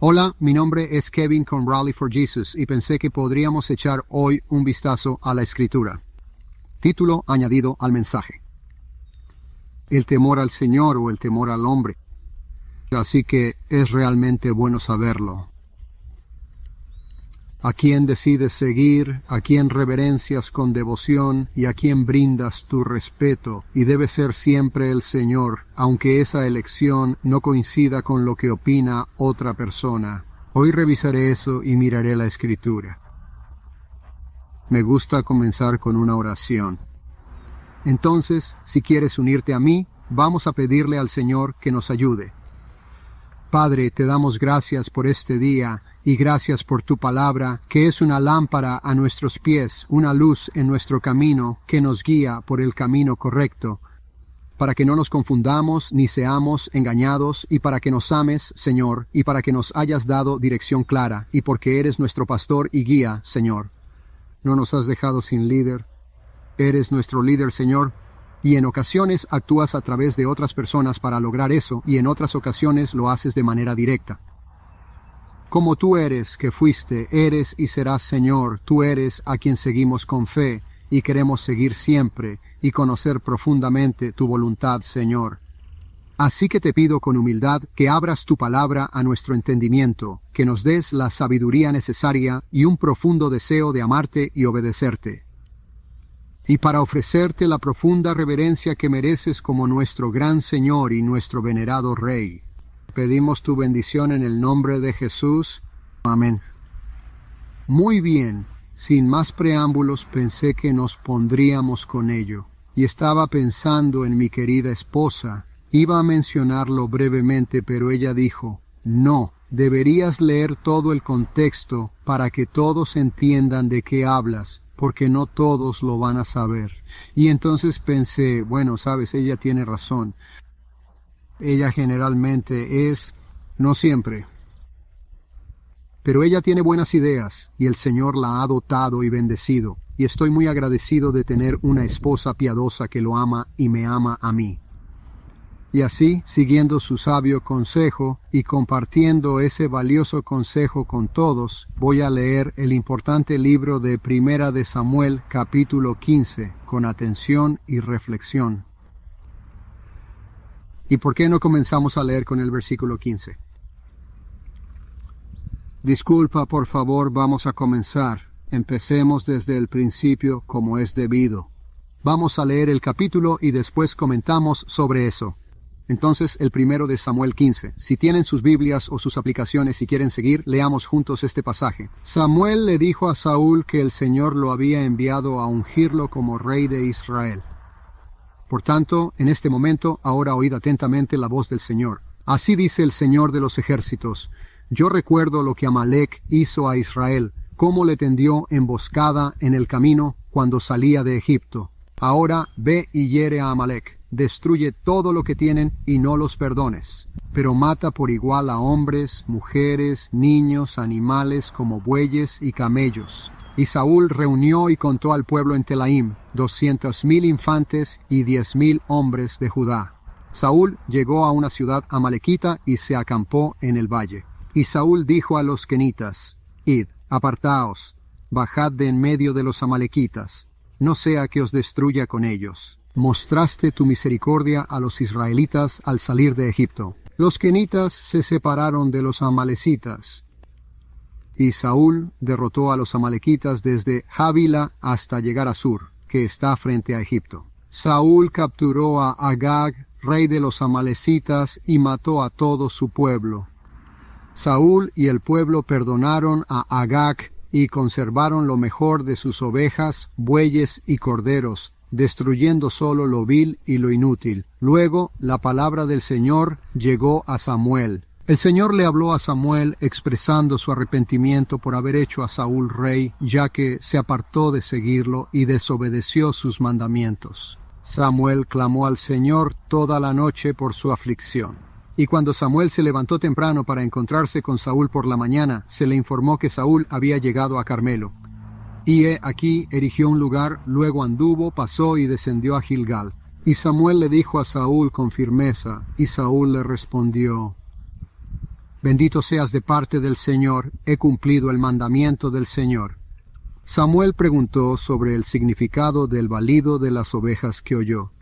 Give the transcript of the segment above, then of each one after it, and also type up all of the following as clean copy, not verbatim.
Hola, mi nombre es Kevin con Rally for Jesus y pensé que podríamos echar hoy un vistazo a la Escritura. Título añadido al mensaje: el temor al Señor o el temor al hombre. Así que es realmente bueno saberlo. A quién decides seguir, a quién reverencias con devoción y a quién brindas tu respeto, y debe ser siempre el Señor, aunque esa elección no coincida con lo que opina otra persona. Hoy revisaré eso y miraré la Escritura. Me gusta comenzar con una oración. Entonces, si quieres unirte a mí, vamos a pedirle al Señor que nos ayude. Padre, te damos gracias por este día y gracias por tu palabra, que es una lámpara a nuestros pies, una luz en nuestro camino, que nos guía por el camino correcto, para que no nos confundamos ni seamos engañados, y para que nos ames, Señor, y para que nos hayas dado dirección clara, y porque eres nuestro pastor y guía, Señor. No nos has dejado sin líder. Eres nuestro líder, Señor, y en ocasiones actúas a través de otras personas para lograr eso, y en otras ocasiones lo haces de manera directa. Como tú eres, que fuiste, eres y serás Señor, tú eres a quien seguimos con fe, y queremos seguir siempre, y conocer profundamente tu voluntad, Señor. Así que te pido con humildad que abras tu palabra a nuestro entendimiento, que nos des la sabiduría necesaria y un profundo deseo de amarte y obedecerte. Y para ofrecerte la profunda reverencia que mereces como nuestro gran Señor y nuestro venerado Rey, pedimos tu bendición en el nombre de Jesús. Amén. Muy bien, sin más preámbulos pensé que nos pondríamos con ello, y estaba pensando en mi querida esposa. Iba a mencionarlo brevemente, pero ella dijo: no, deberías leer todo el contexto para que todos entiendan de qué hablas, porque no todos lo van a saber. Y entonces pensé, bueno, sabes, ella tiene razón. Ella generalmente es, no siempre, pero ella tiene buenas ideas, y el Señor la ha dotado y bendecido, y estoy muy agradecido de tener una esposa piadosa que lo ama y me ama a mí. Y así, siguiendo su sabio consejo y compartiendo ese valioso consejo con todos, voy a leer el importante libro de Primera de Samuel, capítulo 15, con atención y reflexión. ¿Y por qué no comenzamos a leer con el versículo 15? Disculpa, por favor, vamos a comenzar. Empecemos desde el principio como es debido. Vamos a leer el capítulo y después comentamos sobre eso. Entonces, el primero de Samuel 15. Si tienen sus Biblias o sus aplicaciones y quieren seguir, leamos juntos este pasaje. Samuel le dijo a Saúl que el Señor lo había enviado a ungirlo como rey de Israel. Por tanto, en este momento, ahora oíd atentamente la voz del Señor. Así dice el Señor de los ejércitos: yo recuerdo lo que Amalec hizo a Israel, cómo le tendió emboscada en el camino cuando salía de Egipto. Ahora ve y hiere a Amalec, destruye todo lo que tienen y no los perdones, pero mata por igual a hombres, mujeres, niños, animales como bueyes y camellos. Y Saúl reunió y contó al pueblo en Telaim 200,000 infantes y 10,000 hombres de Judá. Saúl llegó a una ciudad amalequita y se acampó en el valle. Y Saúl dijo a los kenitas: id, apartaos, bajad de en medio de los amalequitas, no sea que os destruya con ellos. Mostraste tu misericordia a los israelitas al salir de Egipto. Los kenitas se separaron de los amalecitas, y Saúl derrotó a los amalequitas desde Javila hasta llegar a Sur, que está frente a Egipto. Saúl capturó a Agag, rey de los amalecitas, y mató a todo su pueblo. Saúl y el pueblo perdonaron a Agag y conservaron lo mejor de sus ovejas, bueyes y corderos, destruyendo solo lo vil y lo inútil. Luego la palabra del Señor llegó a Samuel. El Señor le habló a Samuel expresando su arrepentimiento por haber hecho a Saúl rey, ya que se apartó de seguirlo y desobedeció sus mandamientos. Samuel clamó al Señor toda la noche por su aflicción. Y cuando Samuel se levantó temprano para encontrarse con Saúl por la mañana, se le informó que Saúl había llegado a Carmelo. Y he aquí erigió un lugar, luego anduvo, pasó y descendió a Gilgal. Y Samuel le dijo a Saúl con firmeza, y Saúl le respondió: Bendito seas de parte del Señor, he cumplido el mandamiento del Señor. Samuel preguntó sobre el significado del balido de las ovejas que oyó.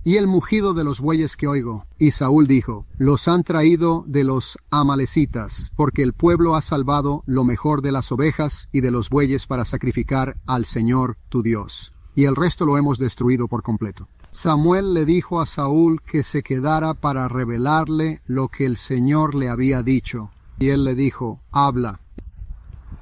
Y el mugido de los bueyes que oigo. Y Saúl dijo, los han traído de los amalecitas, porque el pueblo ha salvado lo mejor de las ovejas y de los bueyes para sacrificar al Señor tu Dios. Y el resto lo hemos destruido por completo. Samuel le dijo a Saúl que se quedara para revelarle lo que el Señor le había dicho. Y él le dijo, habla.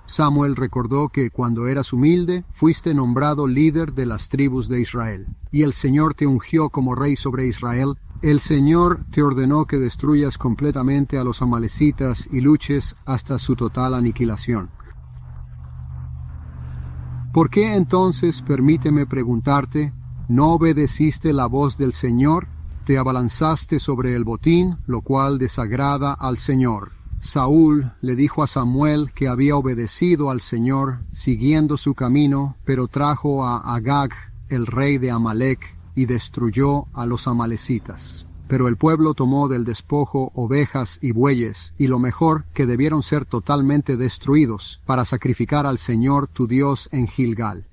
Samuel recordó que cuando eras humilde, fuiste nombrado líder de las tribus de Israel. Y el Señor te ungió como rey sobre Israel. El Señor te ordenó que destruyas completamente a los amalecitas y luches hasta su total aniquilación. ¿Por qué entonces, permíteme preguntarte, no obedeciste la voz del Señor? Te abalanzaste sobre el botín, lo cual desagrada al Señor. Saúl le dijo a Samuel que había obedecido al Señor, siguiendo su camino, pero trajo a Agag, el rey de Amalec, y destruyó a los amalecitas. Pero el pueblo tomó del despojo ovejas y bueyes, y lo mejor, que debieron ser totalmente destruidos, para sacrificar al Señor tu Dios en Gilgal.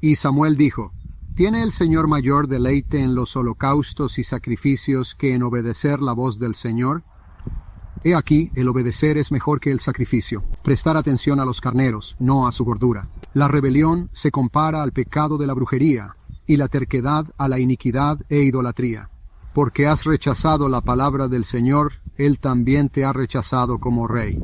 Y Samuel dijo, ¿tiene el Señor mayor deleite en los holocaustos y sacrificios que en obedecer la voz del Señor? He aquí, el obedecer es mejor que el sacrificio, prestar atención a los carneros, no a su gordura. La rebelión se compara al pecado de la brujería, y la terquedad a la iniquidad e idolatría. Porque has rechazado la palabra del Señor, Él también te ha rechazado como rey.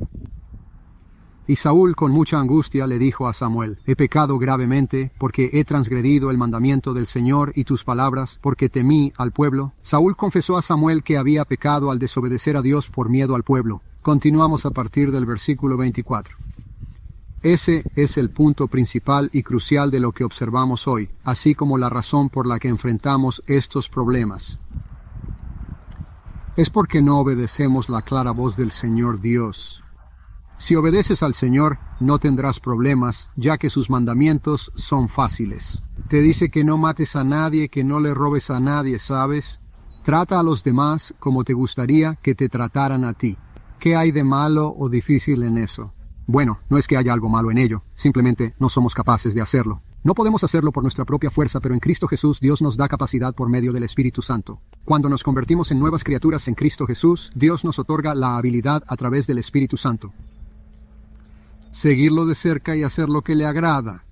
Y Saúl con mucha angustia le dijo a Samuel, he pecado gravemente, porque he transgredido el mandamiento del Señor y tus palabras, porque temí al pueblo. Saúl confesó a Samuel que había pecado al desobedecer a Dios por miedo al pueblo. Continuamos a partir del versículo 24. Ese es el punto principal y crucial de lo que observamos hoy, así como la razón por la que enfrentamos estos problemas. Es porque no obedecemos la clara voz del Señor Dios. Si obedeces al Señor, no tendrás problemas, ya que sus mandamientos son fáciles. Te dice que no mates a nadie, que no le robes a nadie, ¿sabes? Trata a los demás como te gustaría que te trataran a ti. ¿Qué hay de malo o difícil en eso? Bueno, no es que haya algo malo en ello, simplemente no somos capaces de hacerlo. No podemos hacerlo por nuestra propia fuerza, pero en Cristo Jesús Dios nos da capacidad por medio del Espíritu Santo. Cuando nos convertimos en nuevas criaturas en Cristo Jesús, Dios nos otorga la habilidad a través del Espíritu Santo. Seguirlo de cerca y hacer lo que le agrada.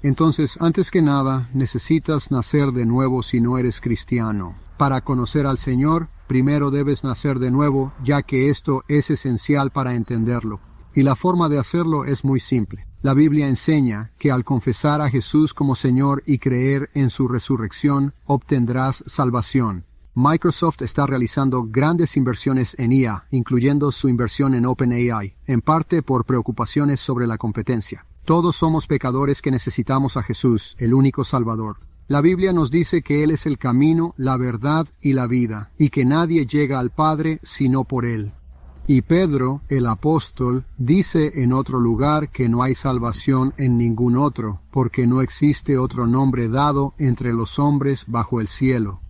Entonces, antes que nada, necesitas nacer de nuevo si no eres cristiano. Para conocer al Señor, primero debes nacer de nuevo, ya que esto es esencial para entenderlo. Y la forma de hacerlo es muy simple. La Biblia enseña que al confesar a Jesús como Señor y creer en su resurrección, obtendrás salvación. Microsoft está realizando grandes inversiones en IA, incluyendo su inversión en OpenAI, en parte por preocupaciones sobre la competencia. Todos somos pecadores que necesitamos a Jesús, el único Salvador. La Biblia nos dice que Él es el camino, la verdad y la vida, y que nadie llega al Padre sino por Él. Y Pedro, el apóstol, dice en otro lugar que no hay salvación en ningún otro, porque no existe otro nombre dado entre los hombres bajo el cielo.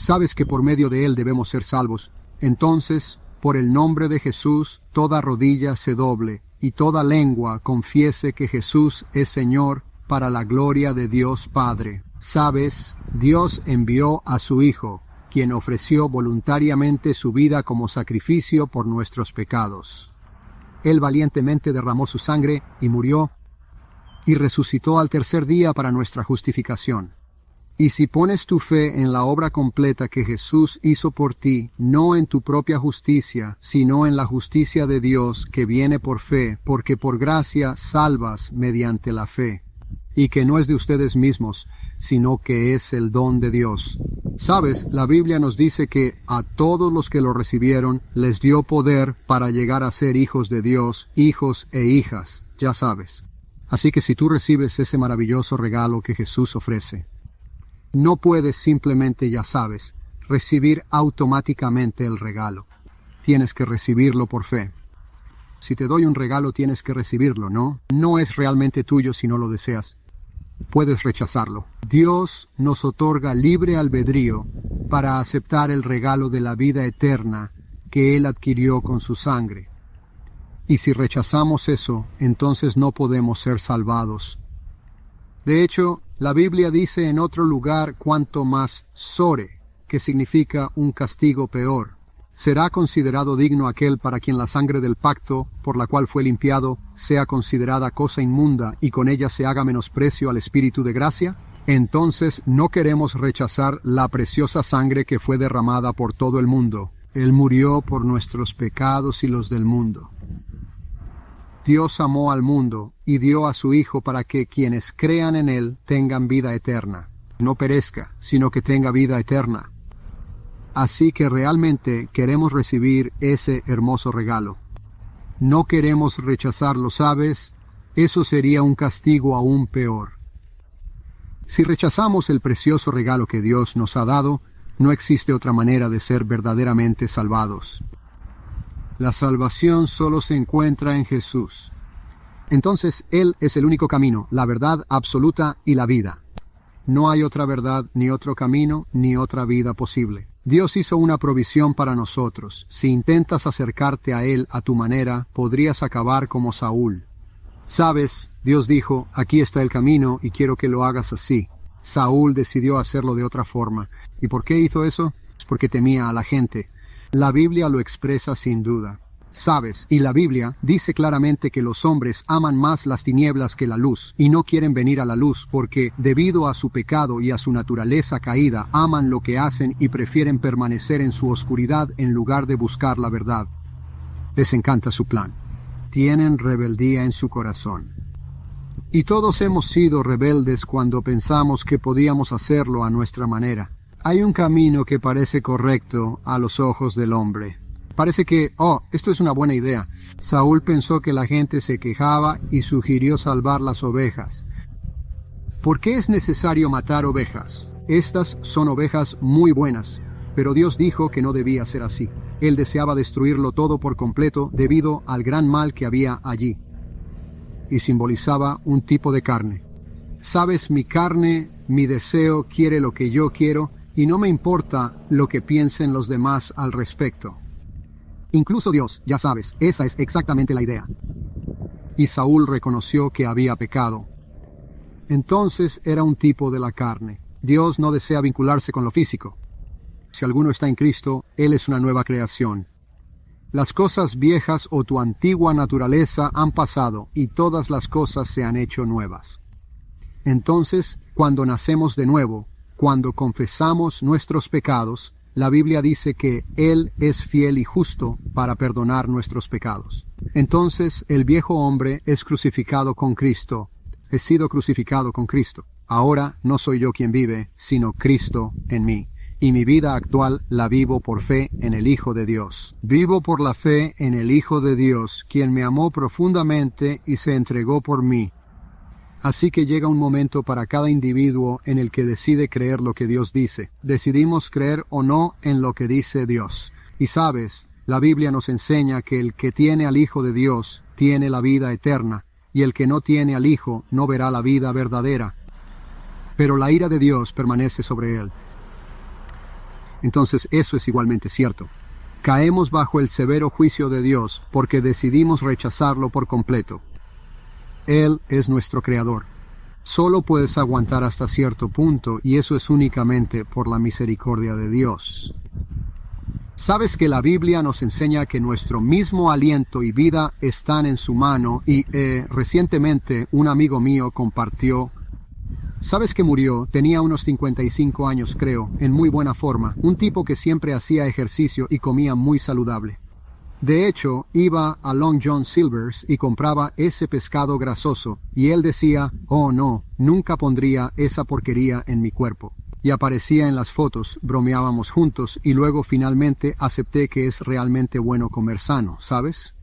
Sabes que por medio de Él debemos ser salvos. Entonces, por el nombre de Jesús, toda rodilla se doble, y toda lengua confiese que Jesús es Señor, para la gloria de Dios Padre. Sabes, Dios envió a su Hijo, quien ofreció voluntariamente su vida como sacrificio por nuestros pecados. Él valientemente derramó su sangre y murió, y resucitó al tercer día para nuestra justificación. Y si pones tu fe en la obra completa que Jesús hizo por ti, no en tu propia justicia, sino en la justicia de Dios que viene por fe, porque por gracia salvas mediante la fe, y que no es de ustedes mismos, sino que es el don de Dios. Sabes, la Biblia nos dice que a todos los que lo recibieron les dio poder para llegar a ser hijos de Dios, hijos e hijas, ya sabes. Así que si tú recibes ese maravilloso regalo que Jesús ofrece, no puedes simplemente, ya sabes, recibir automáticamente el regalo. Tienes que recibirlo por fe. Si te doy un regalo, tienes que recibirlo, ¿no? No es realmente tuyo si no lo deseas. puedes rechazarlo. Dios nos otorga libre albedrío para aceptar el regalo de la vida eterna que Él adquirió con su sangre. Y si rechazamos eso, entonces no podemos ser salvados. De hecho, la Biblia dice en otro lugar cuanto más sore, que significa un castigo peor. ¿Será considerado digno aquel para quien la sangre del pacto, por la cual fue limpiado, sea considerada cosa inmunda y con ella se haga menosprecio al Espíritu de gracia? Entonces no queremos rechazar la preciosa sangre que fue derramada por todo el mundo. Él murió por nuestros pecados y los del mundo. Dios amó al mundo y dio a su Hijo para que quienes crean en Él tengan vida eterna. No perezca, sino que tenga vida eterna. Así que realmente queremos recibir ese hermoso regalo. No queremos rechazarlo, ¿sabes? Eso sería un castigo aún peor. Si rechazamos el precioso regalo que Dios nos ha dado, no existe otra manera de ser verdaderamente salvados. La salvación solo se encuentra en Jesús. Entonces, Él es el único camino, la verdad absoluta y la vida. No hay otra verdad, ni otro camino, ni otra vida posible. Dios hizo una provisión para nosotros. Si intentas acercarte a Él a tu manera, podrías acabar como Saúl. Sabes, Dios dijo, aquí está el camino y quiero que lo hagas así. Saúl decidió hacerlo de otra forma. ¿Y por qué hizo eso? Es porque temía a la gente. La Biblia lo expresa sin duda. Sabes, y la Biblia dice claramente que los hombres aman más las tinieblas que la luz, y no quieren venir a la luz porque, debido a su pecado y a su naturaleza caída, aman lo que hacen y prefieren permanecer en su oscuridad en lugar de buscar la verdad. Les encanta su plan. Tienen rebeldía en su corazón. Y todos hemos sido rebeldes cuando pensamos que podíamos hacerlo a nuestra manera. Hay un camino que parece correcto a los ojos del hombre. Parece que, esto es una buena idea. Saúl pensó que la gente se quejaba y sugirió salvar las ovejas. ¿Por qué es necesario matar ovejas? Estas son ovejas muy buenas, pero Dios dijo que no debía ser así. Él deseaba destruirlo todo por completo debido al gran mal que había allí. Y simbolizaba un tipo de carne. Sabes, mi carne, mi deseo quiere lo que yo quiero y no me importa lo que piensen los demás al respecto. Incluso Dios, ya sabes, esa es exactamente la idea. Y Saúl reconoció que había pecado. Entonces era un tipo de la carne. Dios no desea vincularse con lo físico. Si alguno está en Cristo, Él es una nueva creación. Las cosas viejas o tu antigua naturaleza han pasado y todas las cosas se han hecho nuevas. Entonces, cuando nacemos de nuevo, cuando confesamos nuestros pecados, la Biblia dice que Él es fiel y justo para perdonar nuestros pecados. Entonces, el viejo hombre es crucificado con Cristo. He sido crucificado con Cristo. Ahora no soy yo quien vive, sino Cristo en mí. Y mi vida actual la vivo por fe en el Hijo de Dios. Vivo por la fe en el Hijo de Dios, quien me amó profundamente y se entregó por mí. Así que llega un momento para cada individuo en el que decide creer lo que Dios dice. Decidimos creer o no en lo que dice Dios. Y sabes, la Biblia nos enseña que el que tiene al Hijo de Dios tiene la vida eterna, y el que no tiene al Hijo no verá la vida verdadera. Pero la ira de Dios permanece sobre él. Entonces eso es igualmente cierto. Caemos bajo el severo juicio de Dios porque decidimos rechazarlo por completo. Él es nuestro Creador. Solo puedes aguantar hasta cierto punto, y eso es únicamente por la misericordia de Dios. ¿Sabes que la Biblia nos enseña que nuestro mismo aliento y vida están en su mano? Y recientemente un amigo mío compartió. ¿Sabes que murió? Tenía unos 55 años, creo, en muy buena forma. Un tipo que siempre hacía ejercicio y comía muy saludable. De hecho, iba a Long John Silver's y compraba ese pescado grasoso, y él decía, oh no, nunca pondría esa porquería en mi cuerpo. Y aparecía en las fotos, bromeábamos juntos, y luego finalmente acepté que es realmente bueno comer sano, ¿sabes?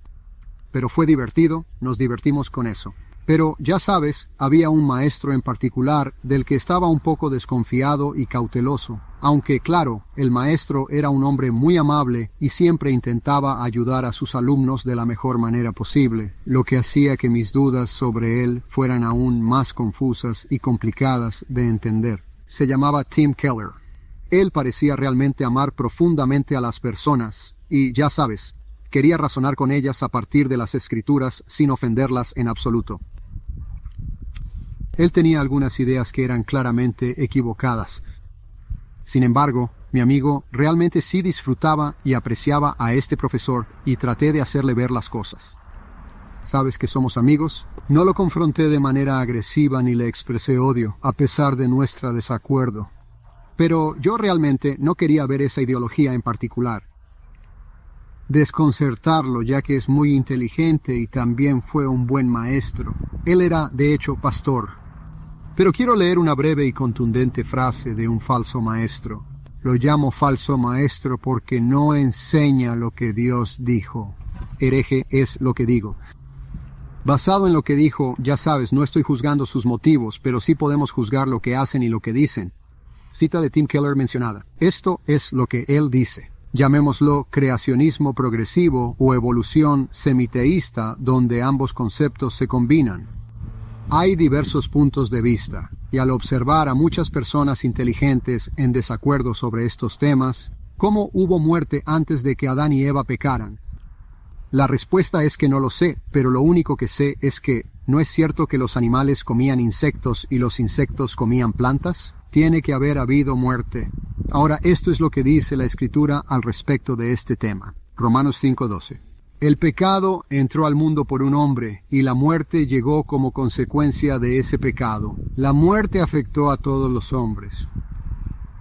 Pero fue divertido, nos divertimos con eso. Pero, ya sabes, había un maestro en particular del que estaba un poco desconfiado y cauteloso. Aunque, claro, el maestro era un hombre muy amable y siempre intentaba ayudar a sus alumnos de la mejor manera posible, lo que hacía que mis dudas sobre él fueran aún más confusas y complicadas de entender. Se llamaba Tim Keller. Él parecía realmente amar profundamente a las personas y, ya sabes, quería razonar con ellas a partir de las Escrituras sin ofenderlas en absoluto. Él tenía algunas ideas que eran claramente equivocadas. Sin embargo, mi amigo realmente sí disfrutaba y apreciaba a este profesor y traté de hacerle ver las cosas. ¿Sabes que somos amigos? No lo confronté de manera agresiva ni le expresé odio, a pesar de nuestro desacuerdo. Pero yo realmente no quería ver esa ideología en particular. Desconcertarlo, ya que es muy inteligente y también fue un buen maestro. Él era, de hecho, pastor. Pero quiero leer una breve y contundente frase de un falso maestro. Lo llamo falso maestro porque no enseña lo que Dios dijo. Hereje es lo que digo. Basado en lo que dijo, ya sabes, no estoy juzgando sus motivos, pero sí podemos juzgar lo que hacen y lo que dicen. Cita de Tim Keller mencionada. Esto es lo que él dice. Llamémoslo creacionismo progresivo o evolución semiteísta, donde ambos conceptos se combinan. Hay diversos puntos de vista, y al observar a muchas personas inteligentes en desacuerdo sobre estos temas, ¿cómo hubo muerte antes de que Adán y Eva pecaran? La respuesta es que no lo sé, pero lo único que sé es que ¿no es cierto que los animales comían insectos y los insectos comían plantas? Tiene que haber habido muerte. Ahora, esto es lo que dice la Escritura al respecto de este tema. Romanos 5:12. El pecado entró al mundo por un hombre, y la muerte llegó como consecuencia de ese pecado. La muerte afectó a todos los hombres.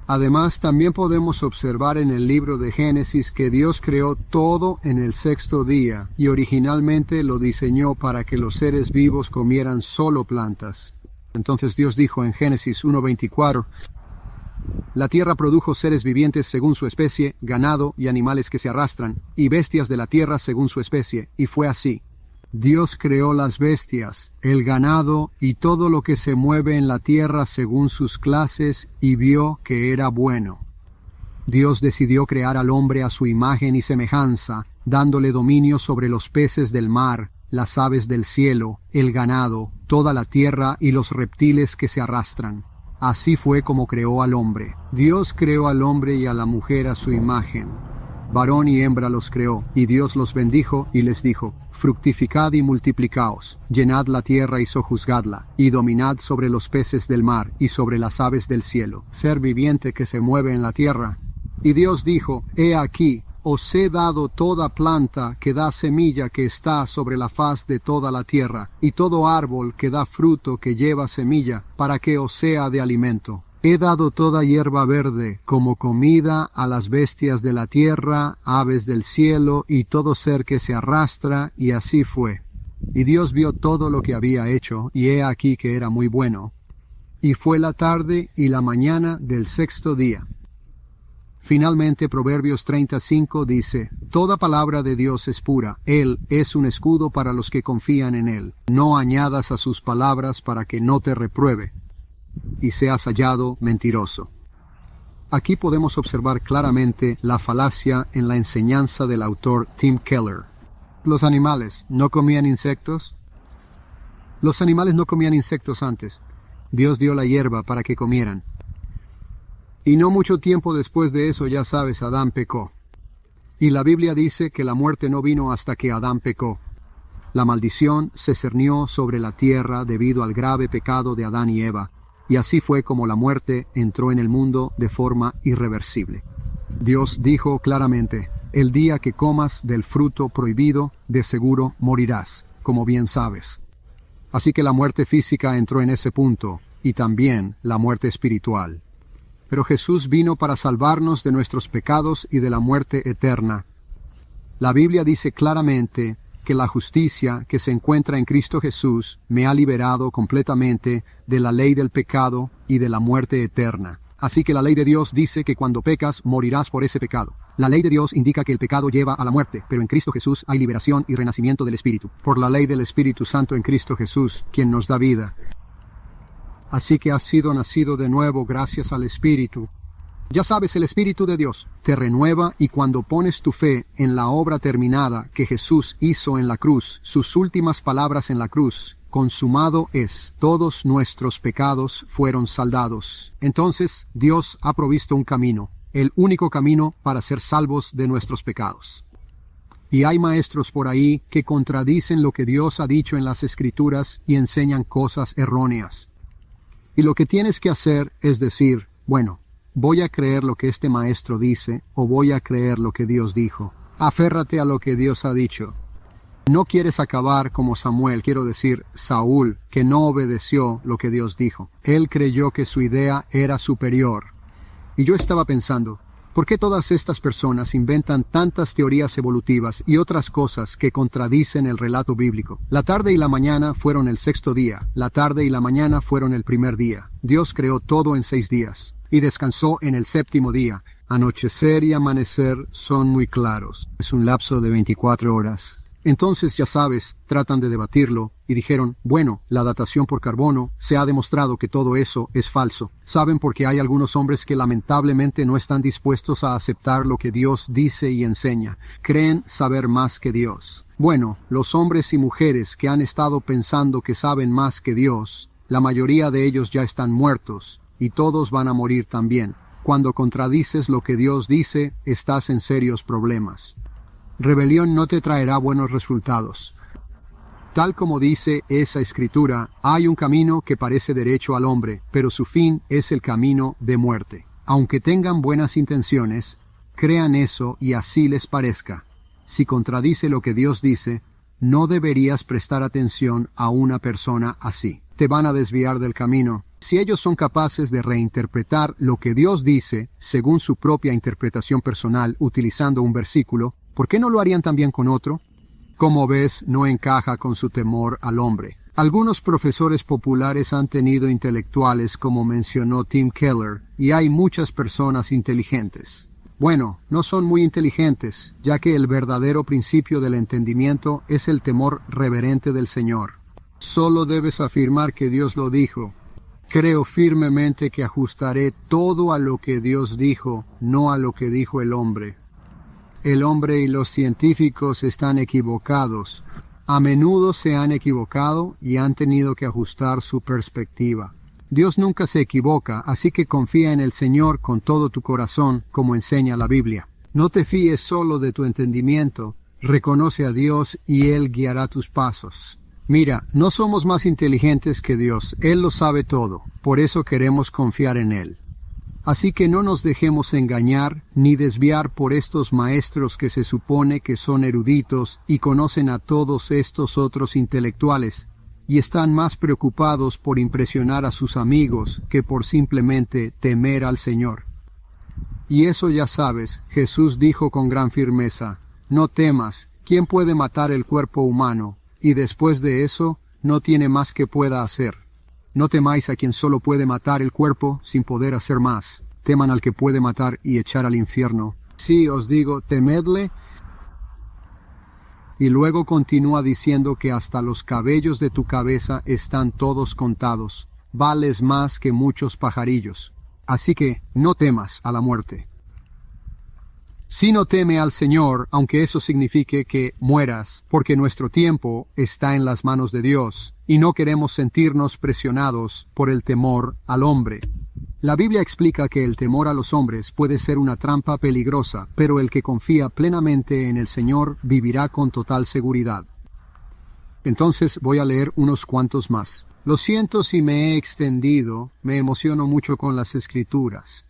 Además, también podemos observar en el libro de Génesis que Dios creó todo en el sexto día, y originalmente lo diseñó para que los seres vivos comieran solo plantas. Entonces Dios dijo en Génesis 1:24, la tierra produjo seres vivientes según su especie, ganado y animales que se arrastran, y bestias de la tierra según su especie, y fue así. Dios creó las bestias, el ganado y todo lo que se mueve en la tierra según sus clases, y vio que era bueno. Dios decidió crear al hombre a su imagen y semejanza, dándole dominio sobre los peces del mar, las aves del cielo, el ganado, toda la tierra y los reptiles que se arrastran. Así fue como creó al hombre. Dios creó al hombre y a la mujer a su imagen. Varón y hembra los creó, y Dios los bendijo y les dijo, fructificad y multiplicaos, llenad la tierra y sojuzgadla, y dominad sobre los peces del mar y sobre las aves del cielo, ser viviente que se mueve en la tierra. Y Dios dijo, he aquí, os he dado toda planta que da semilla que está sobre la faz de toda la tierra, y todo árbol que da fruto que lleva semilla, para que os sea de alimento. He dado toda hierba verde como comida a las bestias de la tierra, aves del cielo, y todo ser que se arrastra, y así fue. Y Dios vio todo lo que había hecho, y he aquí que era muy bueno. Y fue la tarde y la mañana del sexto día. Finalmente, Proverbios 35 dice, toda palabra de Dios es pura, Él es un escudo para los que confían en Él. No añadas a sus palabras para que no te repruebe, y seas hallado mentiroso. Aquí podemos observar claramente la falacia en la enseñanza del autor Tim Keller. ¿Los animales no comían insectos? Los animales no comían insectos antes. Dios dio la hierba para que comieran. Y no mucho tiempo después de eso, ya sabes, Adán pecó. Y la Biblia dice que la muerte no vino hasta que Adán pecó. La maldición se cernió sobre la tierra debido al grave pecado de Adán y Eva, y así fue como la muerte entró en el mundo de forma irreversible. Dios dijo claramente, el día que comas del fruto prohibido, de seguro morirás, como bien sabes. Así que la muerte física entró en ese punto, y también la muerte espiritual. Pero Jesús vino para salvarnos de nuestros pecados y de la muerte eterna. La Biblia dice claramente que la justicia que se encuentra en Cristo Jesús me ha liberado completamente de la ley del pecado y de la muerte eterna. Así que la ley de Dios dice que cuando pecas, morirás por ese pecado. La ley de Dios indica que el pecado lleva a la muerte, pero en Cristo Jesús hay liberación y renacimiento del Espíritu, por la ley del Espíritu Santo en Cristo Jesús, quien nos da vida. Así que has sido nacido de nuevo gracias al Espíritu, Ya sabes, el Espíritu de Dios te renueva y cuando pones tu fe en la obra terminada que Jesús hizo en la cruz, sus últimas palabras en la cruz, consumado es, todos nuestros pecados fueron saldados. Entonces Dios ha provisto un camino, el único camino para ser salvos de nuestros pecados. Y hay maestros por ahí que contradicen lo que Dios ha dicho en las Escrituras y enseñan cosas erróneas. Y lo que tienes que hacer es decir, bueno, ¿voy a creer lo que este maestro dice o voy a creer lo que Dios dijo? Aférrate a lo que Dios ha dicho. No quieres acabar como Samuel, quiero decir, Saúl, que no obedeció lo que Dios dijo. Él creyó que su idea era superior. Y yo estaba pensando, ¿por qué todas estas personas inventan tantas teorías evolutivas y otras cosas que contradicen el relato bíblico? La tarde y la mañana fueron el sexto día, la tarde y la mañana fueron el primer día. Dios creó todo en 6 días. Y descansó en el séptimo día. Anochecer y amanecer son muy claros. Es un lapso de 24 horas. Entonces, ya sabes, tratan de debatirlo y dijeron, bueno, la datación por carbono, se ha demostrado que todo eso es falso. Saben porque hay algunos hombres que lamentablemente no están dispuestos a aceptar lo que Dios dice y enseña. Creen saber más que Dios. Bueno, los hombres y mujeres que han estado pensando que saben más que Dios, la mayoría de ellos ya están muertos. Y todos van a morir también. Cuando contradices lo que Dios dice, estás en serios problemas. Rebelión no te traerá buenos resultados. Tal como dice esa escritura, hay un camino que parece derecho al hombre, pero su fin es el camino de muerte. Aunque tengan buenas intenciones, crean eso y así les parezca. Si contradice lo que Dios dice, no deberías prestar atención a una persona así. Te van a desviar del camino. Si ellos son capaces de reinterpretar lo que Dios dice según su propia interpretación personal utilizando un versículo, ¿por qué no lo harían también con otro? Como ves, no encaja con su temor al hombre. Algunos profesores populares han tenido intelectuales, como mencionó Tim Keller, y hay muchas personas inteligentes. Bueno, no son muy inteligentes, ya que el verdadero principio del entendimiento es el temor reverente del Señor. Solo debes afirmar que Dios lo dijo. Creo firmemente que ajustaré todo a lo que Dios dijo, no a lo que dijo el hombre. El hombre y los científicos están equivocados. A menudo se han equivocado y han tenido que ajustar su perspectiva. Dios nunca se equivoca, así que confía en el Señor con todo tu corazón, como enseña la Biblia. No te fíes solo de tu entendimiento. Reconoce a Dios y Él guiará tus pasos. Mira, no somos más inteligentes que Dios. Él lo sabe todo. Por eso queremos confiar en Él. Así que no nos dejemos engañar ni desviar por estos maestros que se supone que son eruditos y conocen a todos estos otros intelectuales, y están más preocupados por impresionar a sus amigos que por simplemente temer al Señor. Y eso ya sabes, Jesús dijo con gran firmeza, no temas, ¿quién puede matar el cuerpo humano? Y después de eso, no tiene más que pueda hacer. No temáis a quien solo puede matar el cuerpo sin poder hacer más. Teman al que puede matar y echar al infierno. Sí, os digo, temedle. Y luego continúa diciendo que hasta los cabellos de tu cabeza están todos contados. Vales más que muchos pajarillos. Así que no temas a la muerte. Si no teme al Señor, aunque eso signifique que mueras, porque nuestro tiempo está en las manos de Dios, y no queremos sentirnos presionados por el temor al hombre. La Biblia explica que el temor a los hombres puede ser una trampa peligrosa, pero el que confía plenamente en el Señor vivirá con total seguridad. Entonces voy a leer unos cuantos más. Lo siento si me he extendido, me emociono mucho con las Escrituras.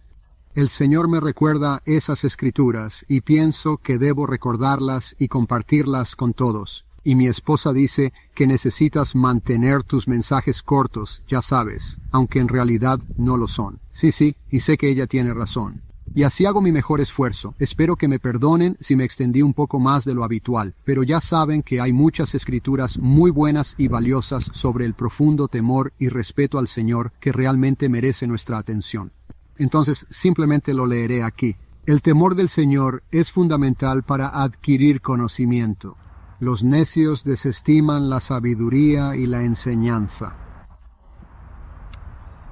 El Señor me recuerda esas Escrituras y pienso que debo recordarlas y compartirlas con todos. Y mi esposa dice que necesitas mantener tus mensajes cortos, ya sabes, aunque en realidad no lo son. Sí, y sé que ella tiene razón. Y así hago mi mejor esfuerzo. Espero que me perdonen si me extendí un poco más de lo habitual, pero ya saben que hay muchas escrituras muy buenas y valiosas sobre el profundo temor y respeto al Señor que realmente merece nuestra atención. Entonces simplemente lo leeré aquí. El temor del Señor es fundamental para adquirir conocimiento. Los necios desestiman la sabiduría y la enseñanza.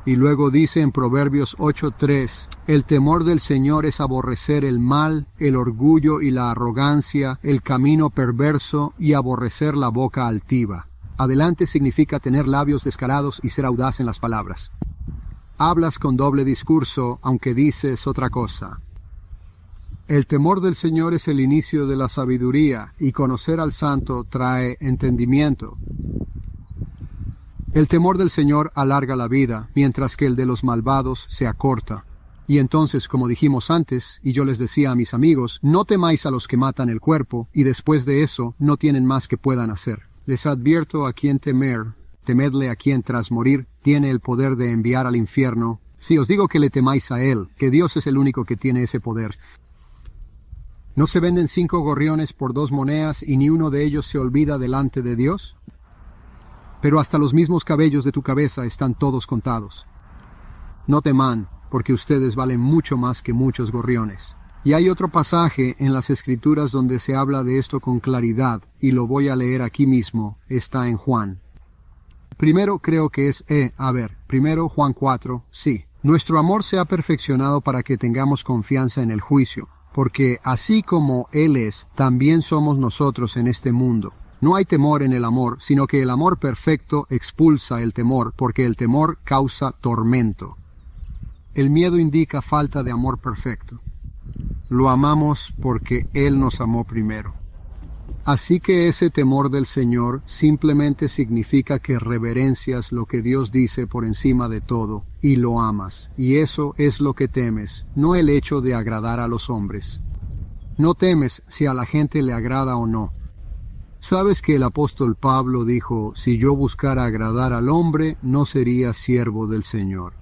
Y luego dice en Proverbios 8:3, el temor del Señor es aborrecer el mal, el orgullo y la arrogancia, el camino perverso y aborrecer la boca altiva. Adelante significa tener labios descarados y ser audaz en las palabras. Hablas con doble discurso, aunque dices otra cosa. El temor del Señor es el inicio de la sabiduría, y conocer al Santo trae entendimiento. El temor del Señor alarga la vida, mientras que el de los malvados se acorta. Y entonces, como dijimos antes, y yo les decía a mis amigos, no temáis a los que matan el cuerpo, y después de eso no tienen más que puedan hacer. Les advierto a quien temer, temedle a quien tras morir tiene el poder de enviar al infierno. Sí, os digo que le temáis a él, que Dios es el único que tiene ese poder. ¿No se venden 5 gorriones por 2 monedas y ni uno de ellos se olvida delante de Dios? Pero hasta los mismos cabellos de tu cabeza están todos contados. No teman, porque ustedes valen mucho más que muchos gorriones. Y hay otro pasaje en las Escrituras donde se habla de esto con claridad, y lo voy a leer aquí mismo, está en Juan. Primero creo que es primero Juan 4, sí. Nuestro amor se ha perfeccionado para que tengamos confianza en el juicio, porque así como Él es, también somos nosotros en este mundo. No hay temor en el amor, sino que el amor perfecto expulsa el temor, porque el temor causa tormento. El miedo indica falta de amor perfecto. Lo amamos porque Él nos amó primero. Así que ese temor del Señor simplemente significa que reverencias lo que Dios dice por encima de todo, y lo amas, y eso es lo que temes, no el hecho de agradar a los hombres. No temes si a la gente le agrada o no. ¿Sabes que el apóstol Pablo dijo, si yo buscara agradar al hombre, no sería siervo del Señor?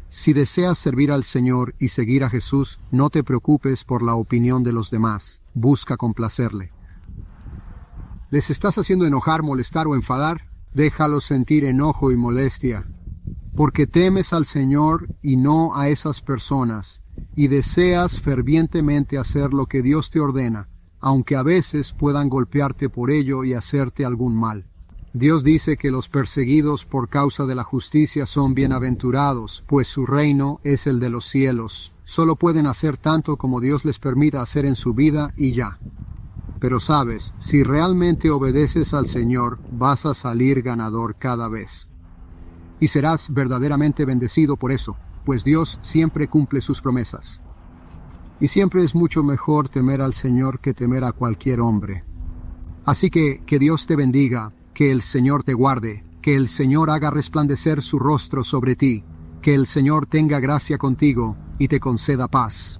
Si deseas servir al Señor y seguir a Jesús, no te preocupes por la opinión de los demás. Busca complacerle. ¿Les estás haciendo enojar, molestar o enfadar? Déjalos sentir enojo y molestia. Porque temes al Señor y no a esas personas, y deseas fervientemente hacer lo que Dios te ordena, aunque a veces puedan golpearte por ello y hacerte algún mal. Dios dice que los perseguidos por causa de la justicia son bienaventurados, pues su reino es el de los cielos. Solo pueden hacer tanto como Dios les permita hacer en su vida y ya. Pero sabes, si realmente obedeces al Señor, vas a salir ganador cada vez. Y serás verdaderamente bendecido por eso, pues Dios siempre cumple sus promesas. Y siempre es mucho mejor temer al Señor que temer a cualquier hombre. Así que Dios te bendiga, que el Señor te guarde, que el Señor haga resplandecer su rostro sobre ti, que el Señor tenga gracia contigo y te conceda paz.